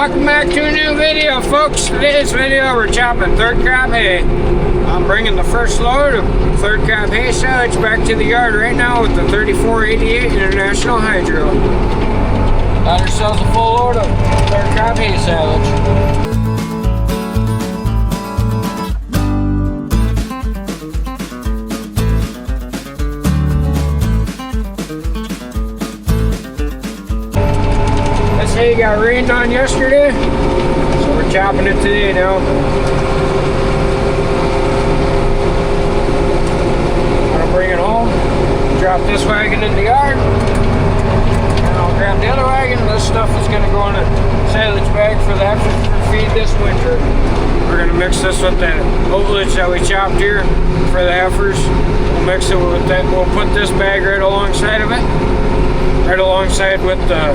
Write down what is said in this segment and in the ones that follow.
Welcome back to a new video, folks. Today's video we're chopping third crop hay. I'm bringing the first load of third crop hay silage back to the yard right now with the 3488 International Hydro. Got ourselves a full load of third crop hay silage. Hay got rained on yesterday, so we're chopping it today now. I'm gonna bring it home, drop this wagon in the yard, and I'll grab the other wagon. This stuff is gonna go in a silage bag for the heifers for feed this winter. We're gonna mix this with the silage that we chopped here for the heifers. We'll mix it with that. We'll put this bag right alongside of it. Right alongside with the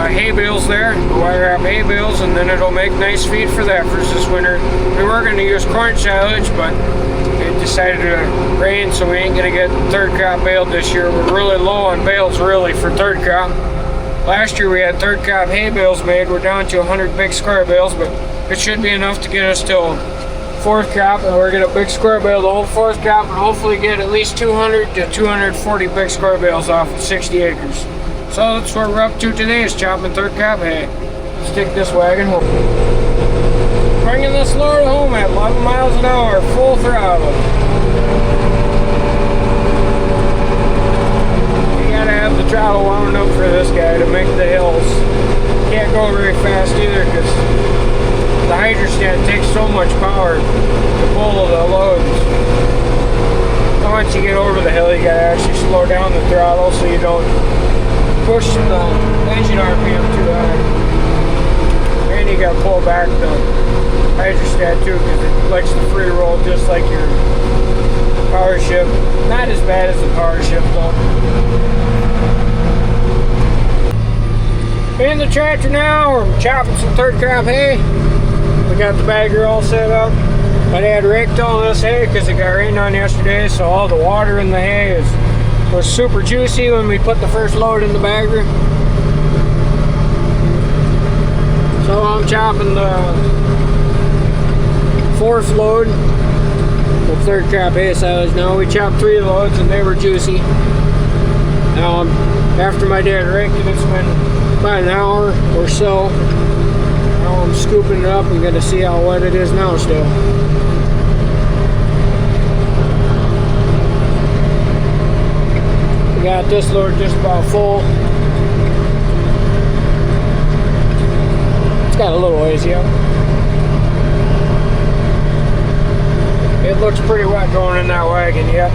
hay bales there, the wire wrap hay bales, and then it'll make nice feed for the heifers this winter. We were going to use corn silage, but it decided to rain, so we ain't going to get third crop baled this year. We're really low on bales really for third crop. Last year we had third crop hay bales made. We're down to 100 big square bales, but it should be enough to get us till fourth crop, and we're going to big square bale the whole fourth crop and hopefully get at least 200 to 240 big square bales off of 60 acres. So that's what we're up to today, is chopping third crop hay. Let's take this wagon home. Bringing this load home at 11 miles an hour, full throttle. You gotta have the throttle wound up for this guy to make the hills. Can't go very fast either because the hydrostand takes so much power to pull the loads. So once you get over the hill, you gotta actually slow down the throttle so you don't push the engine RPM too high. And you gotta pull back the hydrostand too because it likes to free roll just like your power shift. Not as bad as the power shift though. In the tractor now, we're chopping some third crop hay. We got the bagger all set up. My dad raked all this hay because it got rained on yesterday, so all the water in the hay was super juicy when we put the first load in the bagger. So I'm chopping the fourth load of third crop hay silage now. We chopped 3 loads and they were juicy. Now after my dad raked it, it's been about an hour or so. Now I'm scooping it up and gonna see how wet it is now still. We got this load just about full. It's got a little ways yet. It looks pretty wet going in that wagon yet.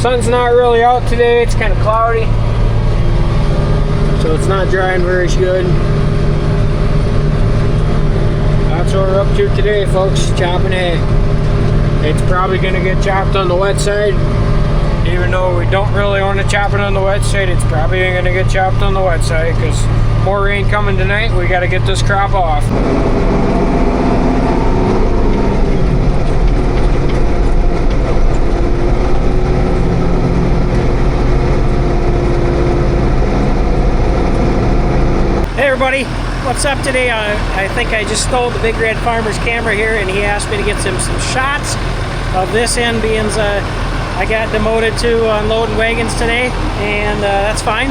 Sun's not really out today, it's kind of cloudy. So it's not drying very good. That's what we're up to today, folks, chopping hay. It's probably going to get chopped on the wet side. Even though we don't really want to chop it on the wet side, it's probably going to get chopped on the wet side because more rain coming tonight. We got to get this crop off. Hey everybody, what's up today? I think I just stole the Big Red Farmer's camera here, and he asked me to get some shots of this end being I got demoted to unloading wagons today, and that's fine.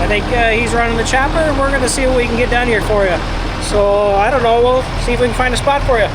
I think he's running the chopper, and we're going to see what we can get done here for you. So I don't know, we'll see if we can find a spot for you.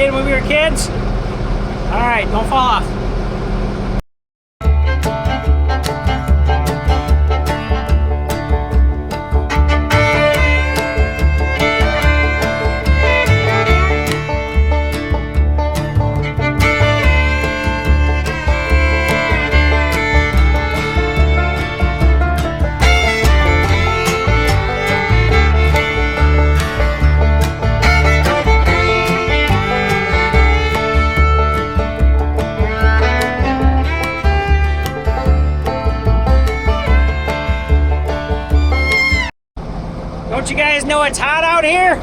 did when we were kids? All right, don't fall off. Don't you guys know it's hot out here?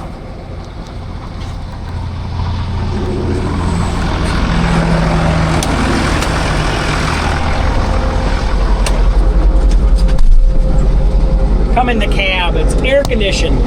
Come in the cab, it's air conditioned.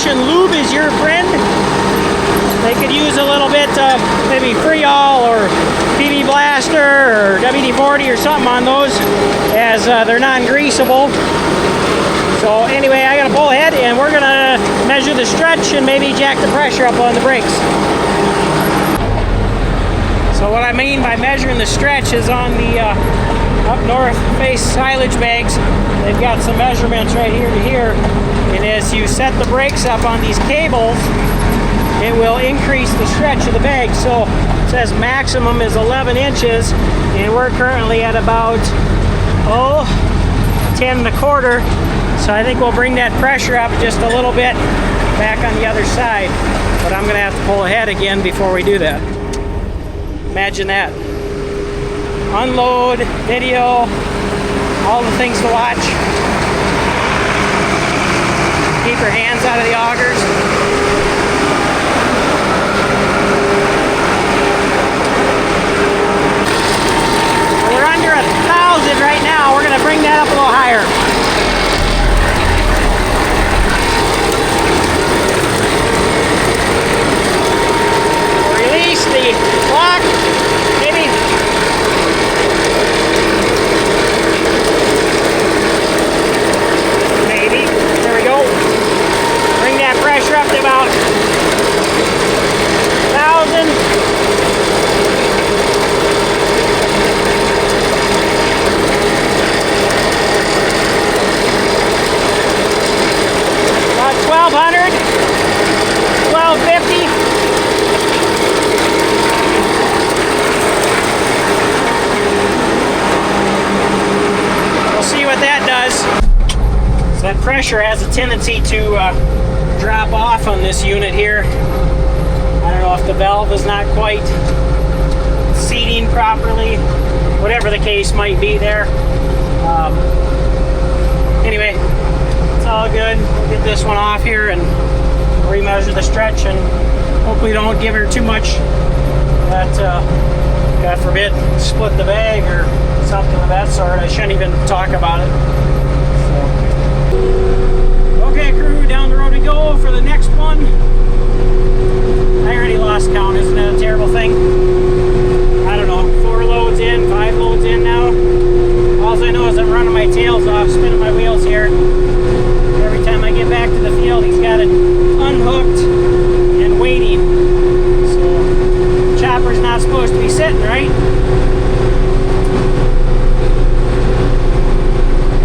Lube is your friend. They could use a little bit of maybe Freol or PB Blaster or WD-40 or something on those, as they're non-greasable. So anyway, I gotta pull ahead and we're gonna measure the stretch and maybe jack the pressure up on the brakes. So what I mean by measuring the stretch is on the up north face silage bags, they've got some measurements right here to here. And as you set the brakes up on these cables, it will increase the stretch of the bag. So it says maximum is 11 inches, and we're currently at about 10 1/4. So I think we'll bring that pressure up just a little bit back on the other side. But I'm gonna have to pull ahead again before we do that. Imagine that. Unload, video, all the things to watch. Keep your hands out of the augers. We're under 1,000 right now. We're gonna bring that up a little higher. Release the lock, maybe. There we go. Bring that pressure pressure has a tendency to drop off on this unit here. I don't know if the valve is not quite seating properly, whatever the case might be there. Anyway, it's all good. We'll get this one off here and remeasure the stretch, and hopefully don't give her too much that, God forbid, split the bag or something of that sort. I shouldn't even talk about it. So. Okay, crew, down the road we go for the next one. I already lost count. Isn't that a terrible thing? I don't know, 4 loads in, 5 loads in now. All I know is I'm running my tails off, spinning my wheels here. Every time I get back to the field, he's got it unhooked and waiting. So, chopper's not supposed to be sitting, right?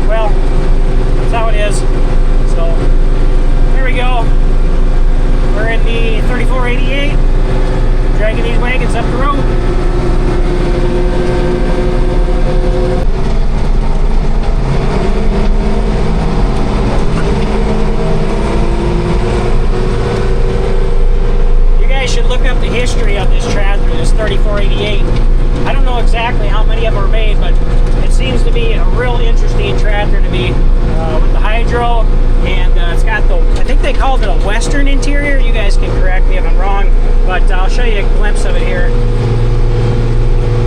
Well, that's how it is. So, here we go. We're in the 3488, dragging these wagons up the road. You guys should look up the history of this tractor, this 3488. I don't know exactly how many of them were made, but it seems to be a real interesting tractor to me, with the hydro, and it's got the, I think they called it a western interior. You guys can correct me if I'm wrong, but I'll show you a glimpse of it here.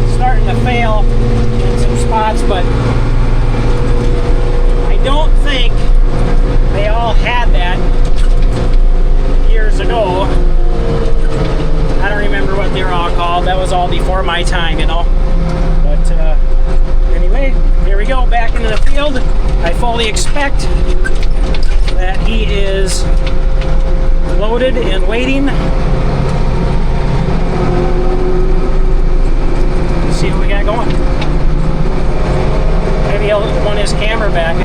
It's starting to fail in some spots, but I don't think they all had that years ago. I don't remember what they were all called. That was all before my time, you know. But anyway, here we go, back into the field. I fully expect that he is loaded and waiting. Let's see what we got going. Maybe he'll want his camera back.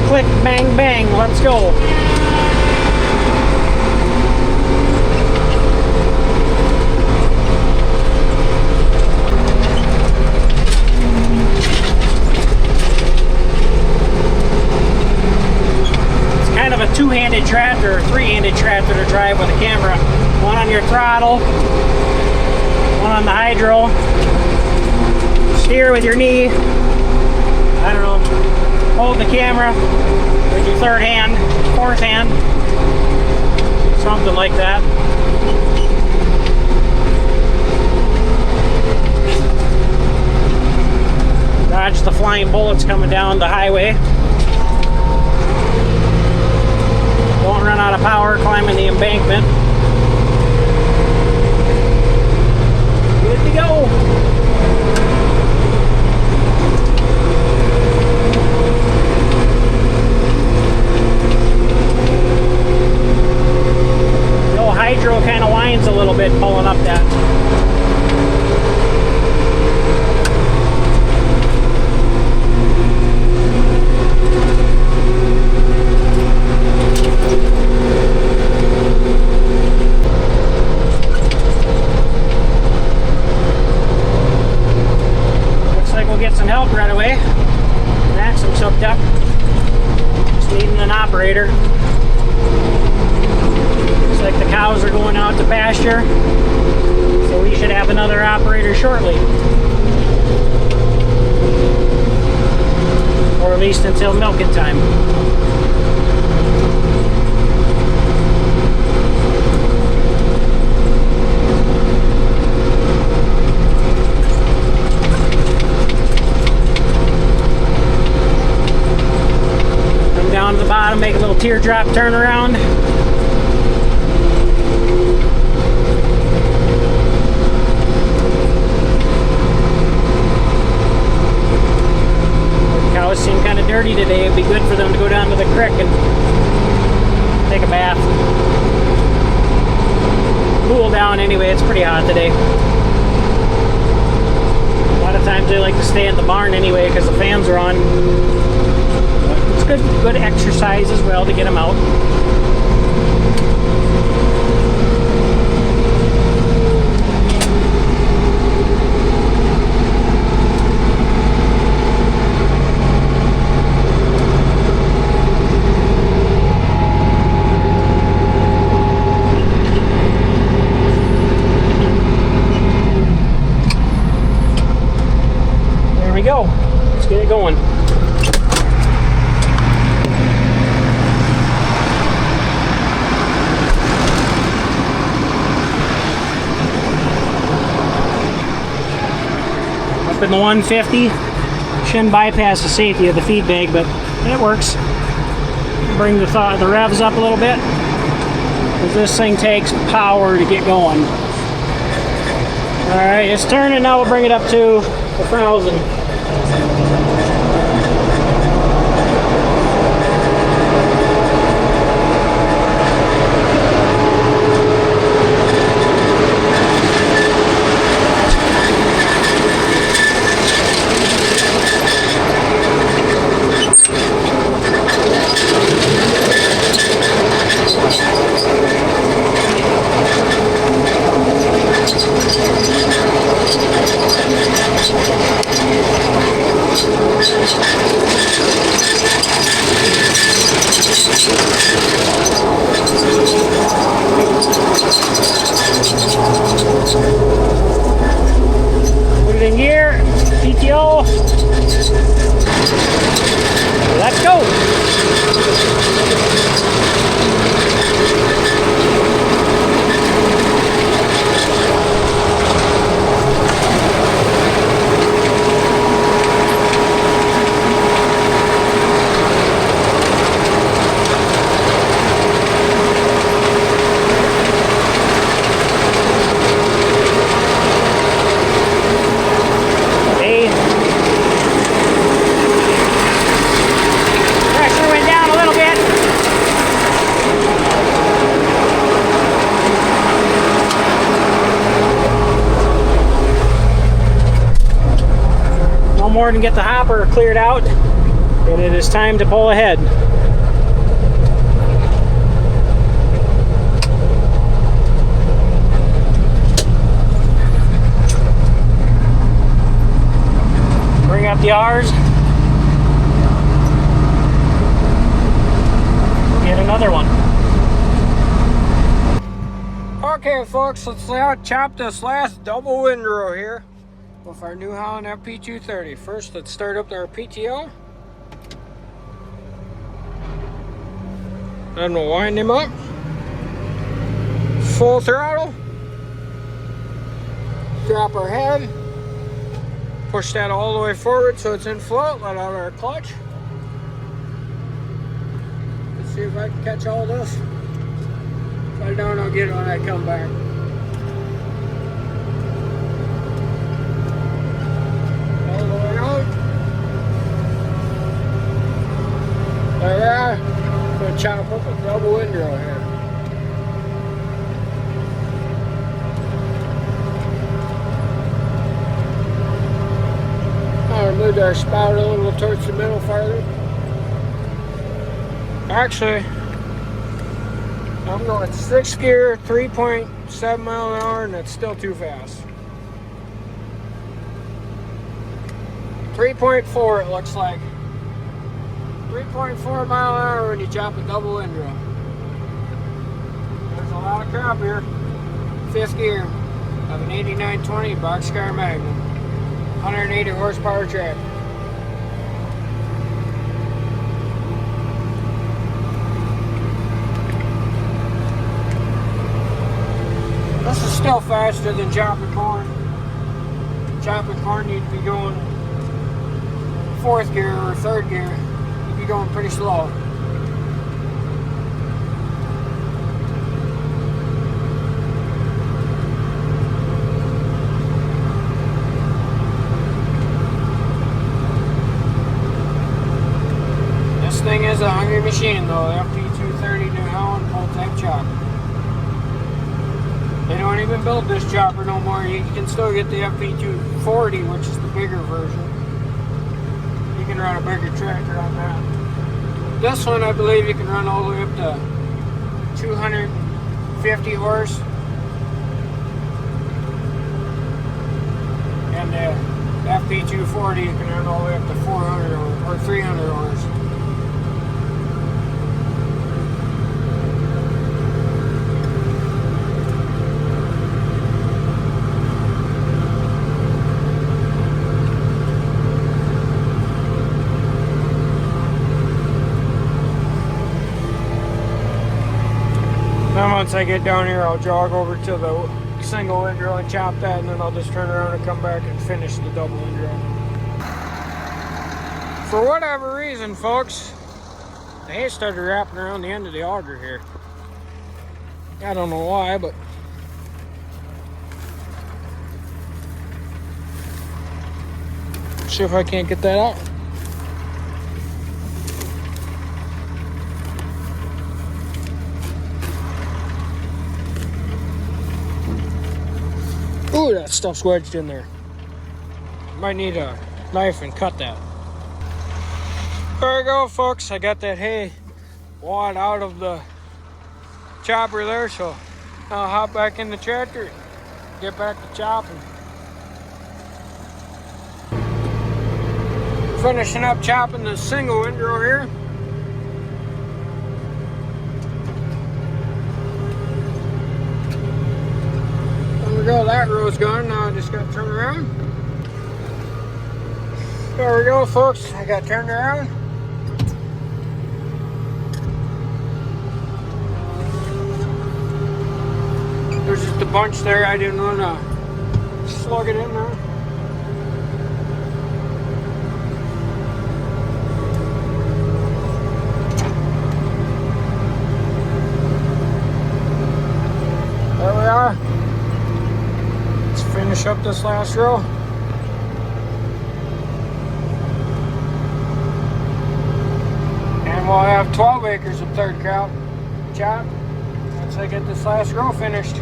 Click, bang, bang, let's go. It's kind of a two-handed tractor or three-handed tractor to drive with a camera. One on your throttle, one on the hydro. Steer with your knee. I don't know. Hold the camera with your third hand, fourth hand, something like that. Dodge the flying bullets coming down the highway. Don't run out of power climbing the embankment. Good to go. Hydro kind of whines a little bit pulling up that. Looks like we'll get some help right away. Maxim's hooked up. Just needing an operator. Like the cows are going out to pasture, so we should have another operator shortly, or at least until milking time. little teardrop turnaround. The cows seem kind of dirty today. It'd be good for them to go down to the creek and take a bath. Cool down anyway, it's pretty hot today. A lot of times they like to stay in the barn anyway because the fans are on. But it's good exercise as well to get them out. Go. Let's get it going. Up in the 150. Shouldn't bypass the safety of the feed bag, but it works. Bring the revs up a little bit, because this thing takes power to get going. Alright, it's turning now. We'll bring it up to 1,000. Put it in gear, PTO. Let's go. More and get the hopper cleared out, and it is time to pull ahead. Bring up the R's. Get another one. Okay folks, let's chop this last double windrow here with our new Holland FP230. First, let's start up our PTO. Then we'll wind him up. Full throttle. Drop our head. Push that all the way forward so it's in float. Let out our clutch. Let's see if I can catch all this. If I don't, I'll get it when I come back. There we are. I'm going to chop up a double windrow here. I'll move our spout a little towards the middle farther. Actually, I'm going 6th gear, 3.7 mile an hour, and that's still too fast. 3.4 it looks like. 3.4 mile an hour when you chop a double windrow. There's a lot of crop here. 5th gear of an 8920 boxcar Magnum. 180 horsepower track. This is still faster than chopping corn. Chopping corn, you'd be going 4th gear or 3rd gear. You'd be going pretty slow. Same machine though, FP230 New Holland full-type chopper. They don't even build this chopper no more. You can still get the FP240, which is the bigger version. You can run a bigger tractor on that. This one, I believe you can run all the way up to 250 horse. And the FP240, you can run all the way up to 400 or 300 horse. Then once I get down here, I'll jog over to the single windrow and chop that, and then I'll just turn around and come back and finish the double windrow. For whatever reason, folks, the hay started wrapping around the end of the auger here. I don't know why, but see if I can't get that out. Ooh, that stuff's wedged in there. Might need a knife and cut that. There we go, folks. I got that hay wad out of the chopper there, so I'll hop back in the tractor and get back to chopping. Finishing up chopping the single windrow here. Go, that row's gone. Now I just got to turn around. There we go, folks. I got turned around. There's just a bunch there. I didn't want to slug it in there. There we are. Finish up this last row. And we'll have 12 acres of third crop chopped once I get this last row finished.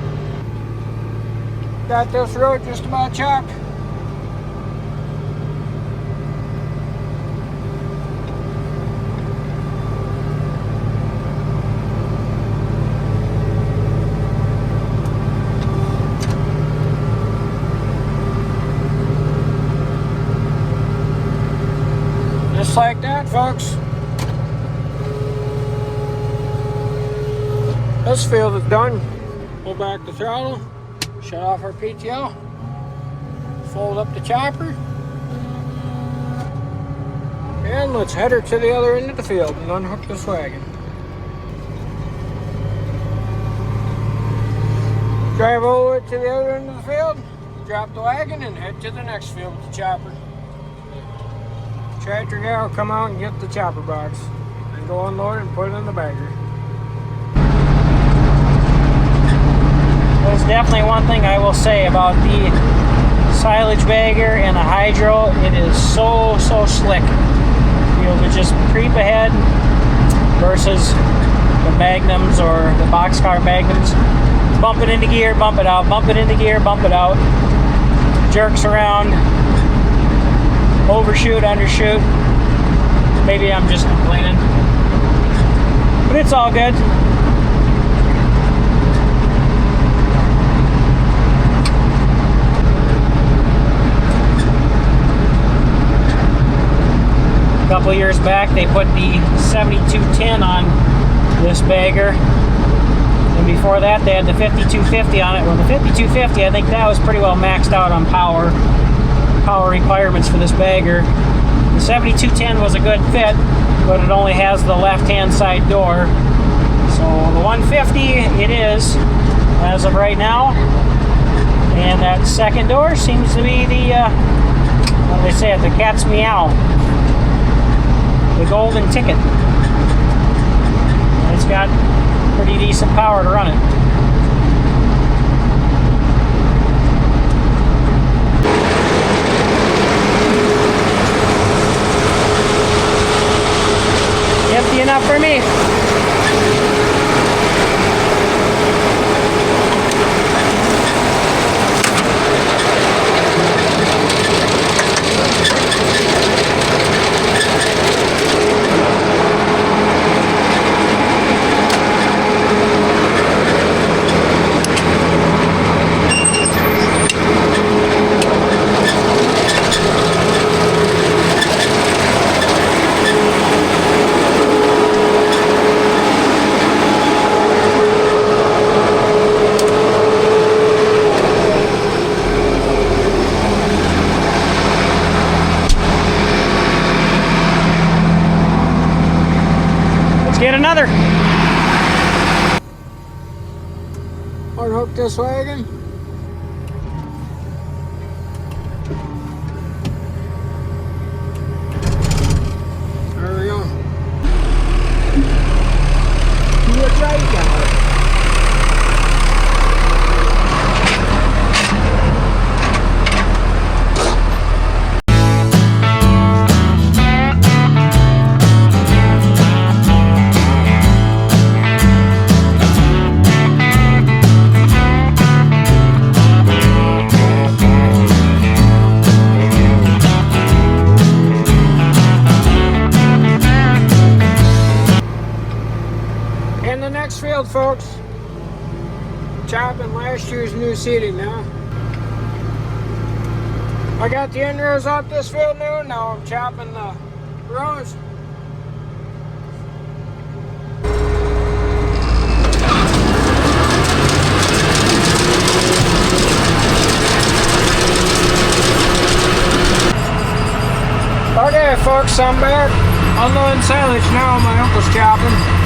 Got this row just about chopped. Just like that, folks. This field is done. Pull back the throttle, shut off our PTO, fold up the chopper, and let's head her to the other end of the field and unhook this wagon. Drive over to the other end of the field, drop the wagon, and head to the next field with the chopper. Tractor guy will come out and get the chopper box and go unload it and put it in the bagger. There's definitely one thing I will say about the silage bagger and the hydro. It is so slick. Be able to just creep ahead versus the magnums or the boxcar magnums. Bump it into gear, bump it out, bump it into gear, bump it out. Jerks around. Overshoot, undershoot. Maybe I'm just complaining, but it's all good. A couple years back, they put the 7210 on this bagger, and before that, they had the 5250 on it. Well, the 5250, I think that was pretty well maxed out on power requirements for this bagger. The 7210 was a good fit, but it only has the left-hand side door. So the 150 it is as of right now, and that second door seems to be the what do they say, the cat's meow, the golden ticket. It's got pretty decent power to run it. Empty enough for me. unhook this wagon. There we go. You're right, guys. In the next field, folks, chopping last year's new seeding now. I got the end rows off this field now. Now I'm chopping the rows. Okay, folks, I'm back unloading silage now. My uncle's chopping.